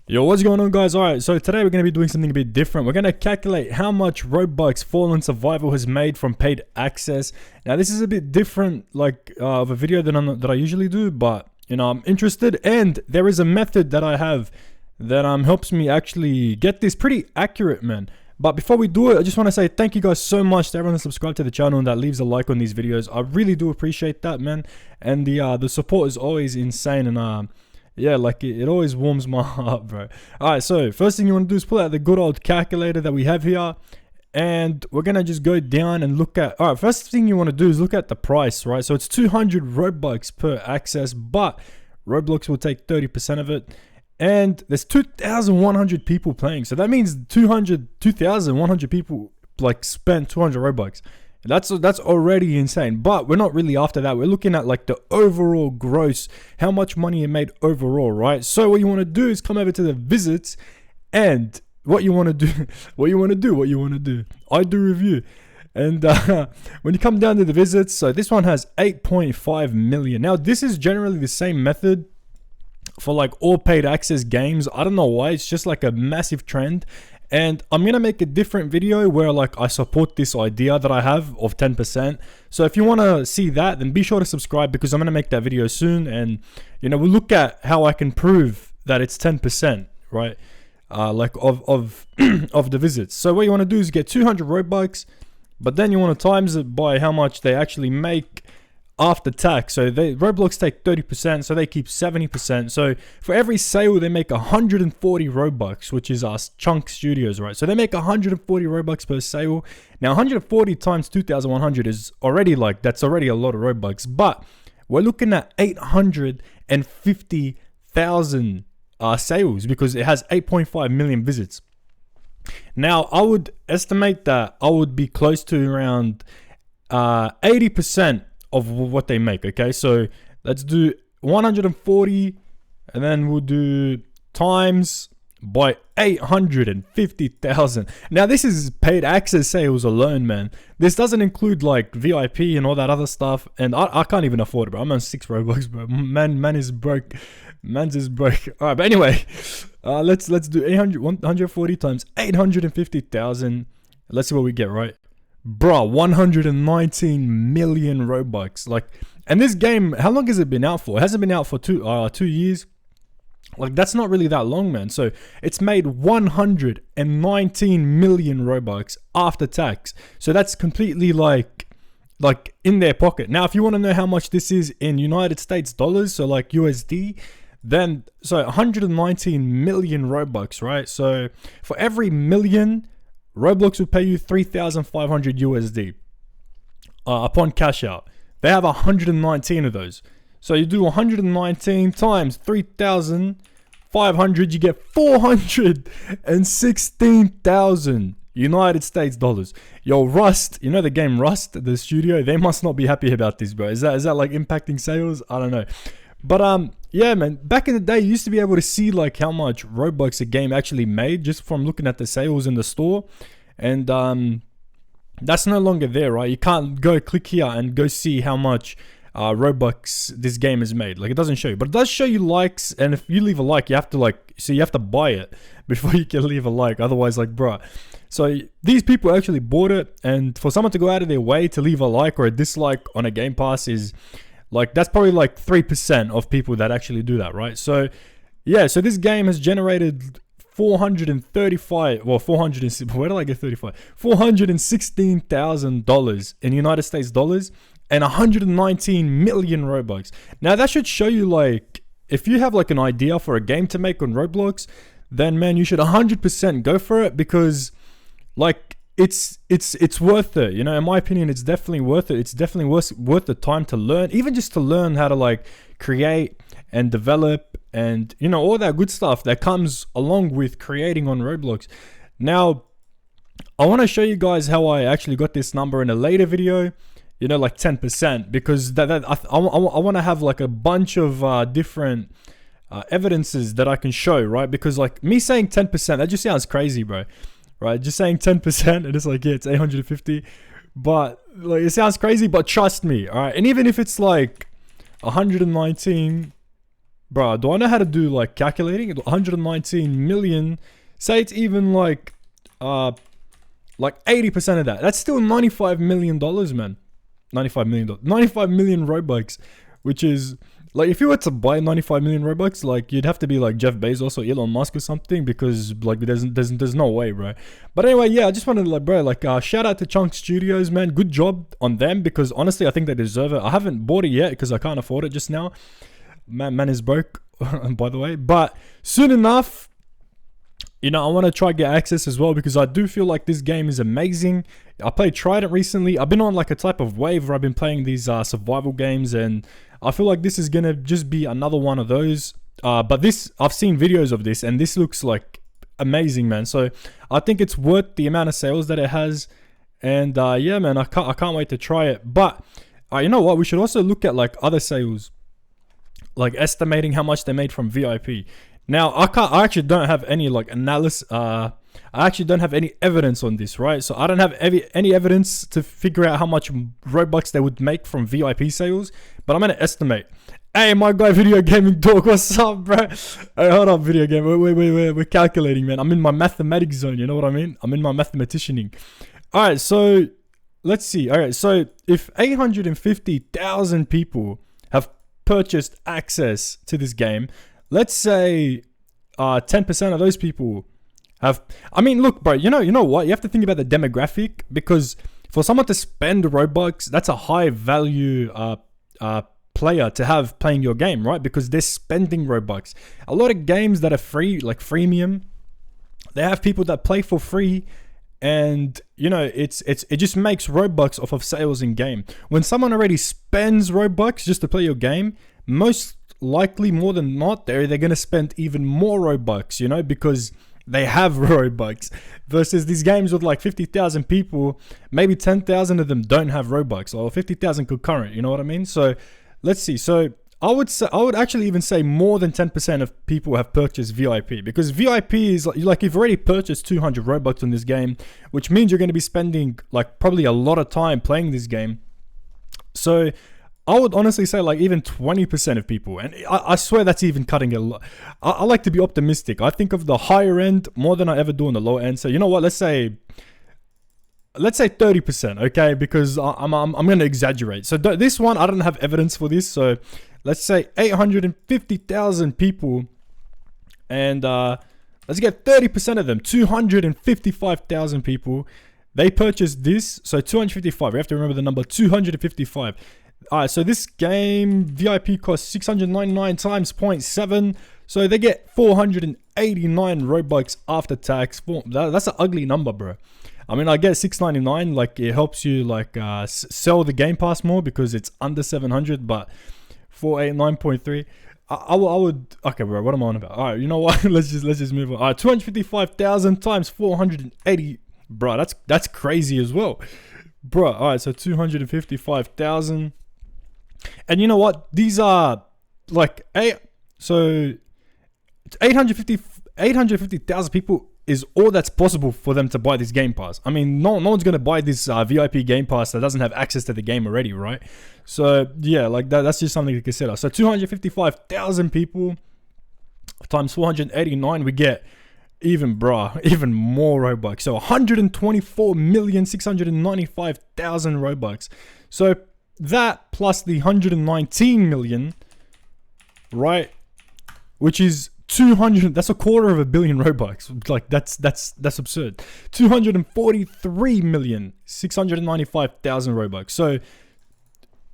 Yo, what's going on, guys? Alright, so today we're going to be doing something a bit different. We're going to calculate how much ROBUX Fallen Survival has made from paid access. Now, this is a bit different of a video that I usually do, but you know, I'm interested, and there is a method that I have that helps me actually get this pretty accurate, man. But before we do it, I just want to say thank you guys so much to everyone that subscribed to the channel and that leaves a like on these videos. I really do appreciate that, man. And the support is always insane, and yeah, like it always warms my heart, bro. Alright, so first thing you want to do is pull out the good old calculator that we have here, and we're gonna just go down and look at. Alright, first thing you want to do is look at the price, right? So it's 200 Robux per access, but Roblox will take 30% of it, and there's 2,100 people playing. So that means 2,100 people like spent 200 Robux. That's already insane, but we're not really after that. We're looking at like the overall gross, how much money it made overall, right? So what you want to do is come over to the visits, and what you want to do, I do review. And when you come down to the visits, so this one has 8.5 million. Now this is generally the same method for like all paid access games. I don't know why, it's just like a massive trend. And I'm going to make a different video where like I support this idea that I have of 10%. So if you want to see that, then be sure to subscribe, because I'm going to make that video soon. And, you know, we'll look at how I can prove that it's 10%, right? Like of the visits. So what you want to do is get 200 Robux, but then you want to times it by how much they actually make after tax. So Roblox take 30%, so they keep 70%. So for every sale they make 140 Robux, which is our Chunk Studios, right? So they make 140 Robux per sale. Now 140 times 2,100 is already like, that's already a lot of Robux, but we're looking at 850,000 sales because it has 8.5 million visits. Now I would estimate that I would be close to around 80% of what they make. Okay, so let's do 140, and then we'll do times by 850,000. Now this is paid access sales alone, man. This doesn't include like VIP and all that other stuff, and I can't even afford it, bro. I'm on 6 Robux, bro. Man is broke. Man's is broke. All right, but anyway, let's do 140 times 850,000. Let's see what we get, right? Bruh, 119 million Robux. Like, and this game, how long has it been out for? It hasn't been out for 2 years. Like, that's not really that long, man. So it's made 119 million Robux after tax. So that's completely like in their pocket. Now, if you want to know how much this is in United States dollars, so like USD, then so 119 million Robux, right? So for every million, Roblox will pay you 3,500 USD upon cash out. They have 119 of those. So you do 119 times 3,500, you get 416,000 United States dollars. Yo, Rust, you know the game Rust, the studio, they must not be happy about this, bro. Is that like impacting sales? I don't know. But yeah, man, back in the day, you used to be able to see like how much Robux a game actually made just from looking at the sales in the store. And that's no longer there, right? You can't go click here and go see how much Robux this game has made. Like, it doesn't show you, but it does show you likes. And if you leave a like, you have to you have to buy it before you can leave a like. Otherwise, like, bruh. So these people actually bought it, and for someone to go out of their way to leave a like or a dislike on a Game Pass is like, that's probably like 3% of people that actually do that, right? So yeah, so this game has generated 435, well, 400, where did I get 35? $416,000 in United States dollars and 119 million Robux. Now that should show you, like, if you have like an idea for a game to make on Roblox, then man, you should 100% go for it, because like it's worth it. You know, in my opinion, it's definitely worth it. It's definitely worth the time to learn, even just to learn how to like create and develop and, you know, all that good stuff that comes along with creating on Roblox. Now, I want to show you guys how I actually got this number in a later video, you know, like 10%, because I want to have like a bunch of different evidences that I can show, right? Because like me saying 10%, that just sounds crazy, bro. Right, just saying 10%, and it's like, yeah, it's 850, but like, it sounds crazy, but trust me, all right? And even if it's like 119 bro, do I know how to do like calculating? 119 million. Say it's even like 80% of that. That's still $95 million, man. $95 million. 95 million Robux, which is like, if you were to buy 95 million Robux, like you'd have to be like Jeff Bezos or Elon Musk or something, because like there's no way, bro. But anyway, yeah, I just wanted to like, bro, like shout out to Chunk Studios, man. Good job on them, because honestly, I think they deserve it. I haven't bought it yet because I can't afford it just now. Man is broke, by the way. But soon enough, you know, I want to try get access as well, because I do feel like this game is amazing. I played Trident recently. I've been on like a type of wave where I've been playing these survival games, and I feel like this is going to just be another one of those. But this, I've seen videos of this, and this looks like amazing, man. So I think it's worth the amount of sales that it has. And yeah, man, I can't wait to try it. But you know what? We should also look at like other sales, like estimating how much they made from VIP. Now, I actually don't have any like analysis. I actually don't have any evidence on this, right? So I don't have any evidence to figure out how much Robux they would make from VIP sales, but I'm gonna estimate. Hey, my guy, Video Gaming Dog, what's up, bro? Hey, hold up, Video Game. We're calculating, man. I'm in my mathematics zone. You know what I mean? I'm in my mathematicianing. All right, so let's see. All right, so if 850,000 people have purchased access to this game, let's say 10% of those people have... I mean, look, bro, you know what? You have to think about the demographic, because for someone to spend Robux, that's a high value player to have playing your game, right? Because they're spending Robux. A lot of games that are free, like freemium, they have people that play for free, and you know, it just makes Robux off of sales in game. When someone already spends Robux just to play your game, most likely, more than not, they're gonna spend even more Robux, you know, because they have Robux. Versus these games with like 50,000 people, maybe 10,000 of them don't have Robux, or 50,000 concurrent, you know what I mean? So let's see. So I would actually even say more than 10% of people have purchased VIP, because VIP is like you've already purchased 200 Robux on this game, which means you're going to be spending like probably a lot of time playing this game. So I would honestly say like even 20% of people, and I swear that's even cutting it a lot. I like to be optimistic. I think of the higher end more than I ever do on the low end. So you know what? Let's say 30%, okay? Because I'm going to exaggerate. So this one, I don't have evidence for this. So let's say 850,000 people, and let's get 30% of them, 255,000 people. They purchased this. So 255. We have to remember the number 255. Alright, so this game VIP costs 699 times 0.7, so they get 489 Robux after tax. That's an ugly number, bro. I mean, I get 699, like it helps you like sell the Game Pass more because it's under 700, but 489.3. I would, okay, bro, what am I on about? Alright, you know what? let's just move on. Alright, 255,000 times 480, bro. That's crazy as well, bro. Alright, so 255,000. And you know what? These are like 850,000 people is all that's possible for them to buy this Game Pass. I mean, no one's going to buy this VIP Game Pass that doesn't have access to the game already, right? So yeah, like that's just something to consider. So 255,000 people times 489, we get even more Robux. So 124,695,000 Robux. So that plus the 119 million, right, which is 200, that's a quarter of a billion Robux. Like that's absurd. 243,695,000 Robux. So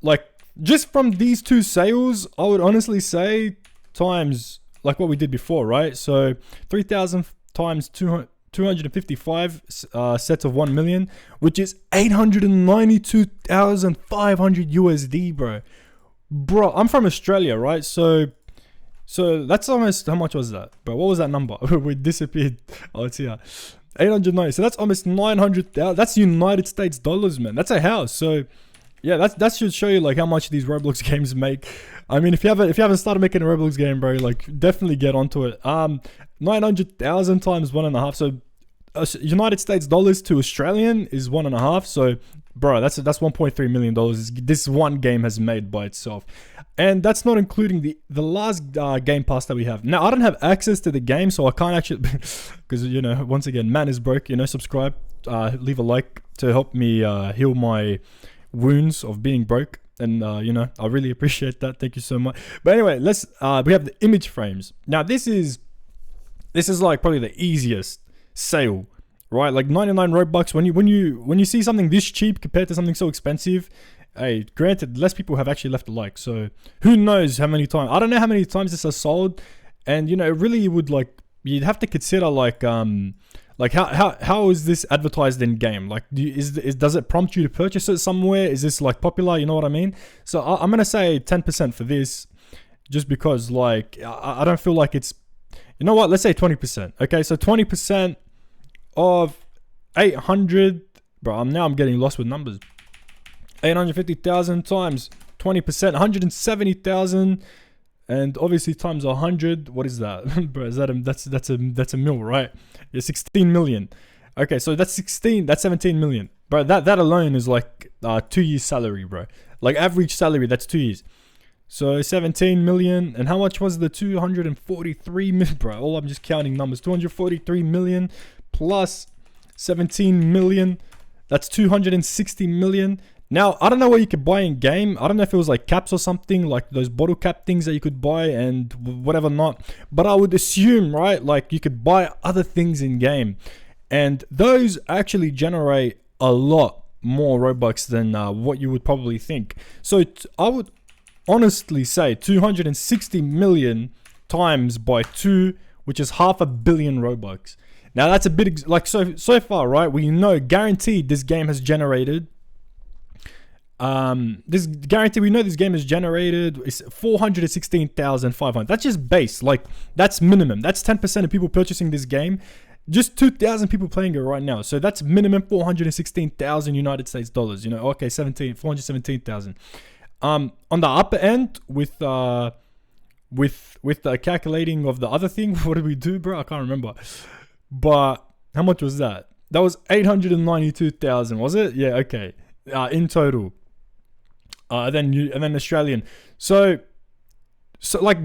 like just from these two sales, I would honestly say times like what we did before, right? So 3,000 times 255 sets of 1 million, which is 892,500 USD, bro. I'm from Australia, right? So that's almost, how much was that, bro? What was that number? We disappeared. Oh, it's here. 890. So that's almost 900,000. That's United States dollars, man. That's a house. So yeah, that should show you like how much these Roblox games make. I mean, if you haven't started making a Roblox game, bro, like definitely get onto it. 900,000 times 1.5. So United States dollars to Australian is 1.5. So, bro, that's 1.3 million dollars. This one game has made by itself, and that's not including the last Game Pass that we have. Now, I don't have access to the game, so I can't actually, because once again, man is broke. Subscribe, leave a like to help me heal my wounds of being broke. And I really appreciate that. Thank you so much. But anyway, we have the image frames. Now this is like probably the easiest sale, right? Like 99 Robux. When you see something this cheap compared to something so expensive, hey, granted, less people have actually left a like. So who knows how many times? I don't know how many times this has sold, and really would you'd have to consider how is this advertised in game? Like, does it prompt you to purchase it somewhere? Is this like popular? You know what I mean? So I'm gonna say 10% for this, just because I don't feel like it's. You know what? Let's say 20%. Okay, so 20% of 800. Bro, I'm getting lost with numbers. 850,000 times 20%, 170,000. And obviously times 100, what is that? Bro, that's a mil, right? Yeah, 16 million. Okay, so that's 17 million. Bro, that alone is like 2 years salary, bro. Like average salary, that's 2 years. So 17 million, and how much was the 243 million? Bro, I'm just counting numbers. 243 million plus 17 million, that's 260 million. Now, I don't know what you could buy in game. I don't know if it was like caps or something, like those bottle cap things that you could buy and whatever not. But I would assume, right, like you could buy other things in game. And those actually generate a lot more Robux than what you would probably think. So I would honestly say 260 million times by 2, which is 500 million Robux. Now, that's a bit, so far, right, we know guaranteed this game has generated we know this game has generated is 416,500. That's just base. Like, that's minimum. That's 10% of people purchasing this game. Just 2,000 people playing it right now. So that's minimum 416,000 United States dollars. Okay, 417,000. On the upper end with the calculating of the other thing, what did we do, bro? I can't remember. But how much was that? That was 892,000, was it? Yeah, okay. In total. And then Australian. So like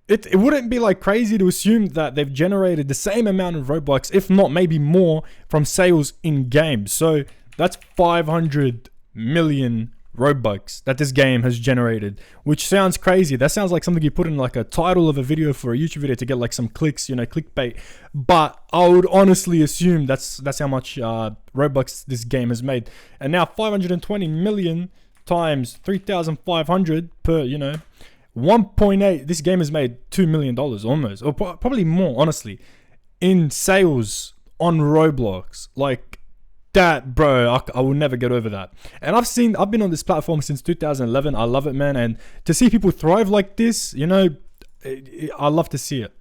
it wouldn't be like crazy to assume that they've generated the same amount of Robux, if not maybe more, from sales in game. So that's 500 million Robux that this game has generated, which sounds crazy. That sounds like something you put in like a title of a video for a YouTube video to get like some clicks, clickbait. But I would honestly assume that's how much Robux this game has made. And now 520 million times 3,500 per 1.8. This game has made $2 million almost, or probably more, honestly, in sales on Roblox. Like that, bro, I will never get over that. And I've been on this platform since 2011. I love it, man. And to see people thrive like this, I love to see it.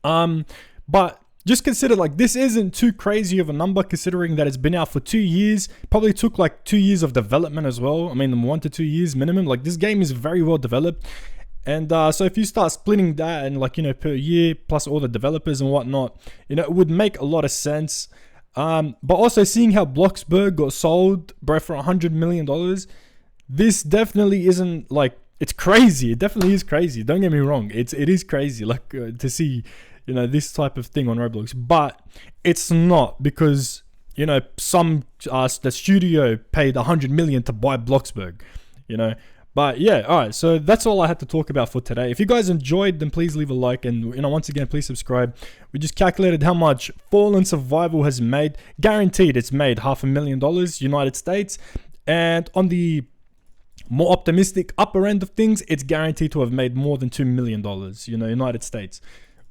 But just consider, like, this isn't too crazy of a number considering that it's been out for 2 years. Probably took like 2 years of development as well. I mean, 1 to 2 years minimum. Like, this game is very well developed. And so if you start splitting that and per year plus all the developers and whatnot, it would make a lot of sense. But also seeing how Bloxburg got sold, bro, for $100 million, this definitely isn't like, it's crazy. It definitely is crazy. Don't get me wrong. It is crazy, like to see, this type of thing on Roblox. But it's not because, the studio paid $100 million to buy Bloxburg, But yeah, alright, so that's all I had to talk about for today. If you guys enjoyed, then please leave a like, and once again, please subscribe. We just calculated how much Fallen Survival has made. Guaranteed it's made $500,000 United States. And on the more optimistic upper end of things, it's guaranteed to have made more than $2 million, United States.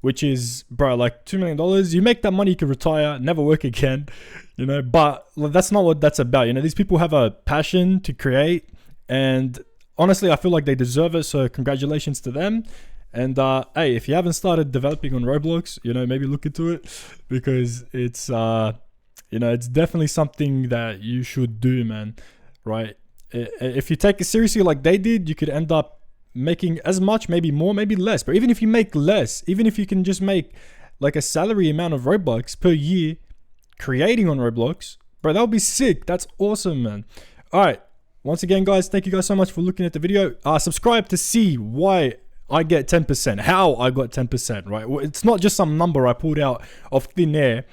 Which is, bro, like $2 million. You make that money, you can retire, never work again, But that's not what that's about. These people have a passion to create, and honestly, I feel like they deserve it, so congratulations to them. And hey, if you haven't started developing on Roblox, maybe look into it, because it's it's definitely something that you should do, man. Right? If you take it seriously like they did, you could end up making as much, maybe more, maybe less. But even if you make less, even if you can just make like a salary amount of Robux per year, creating on Roblox, bro, that would be sick. That's awesome, man. All right. Once again, guys, thank you guys so much for looking at the video. Subscribe to see why I get 10%, how I got 10%, right? It's not just some number I pulled out of thin air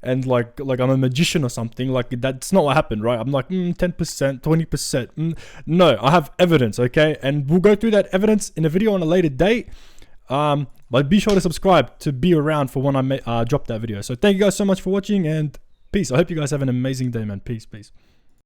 and like I'm a magician or something. Like, that's not what happened, right? I'm like 10%, 20%. No, I have evidence, okay? And we'll go through that evidence in a video on a later date. But be sure to subscribe to be around for when I drop that video. So thank you guys so much for watching, and peace. I hope you guys have an amazing day, man. Peace.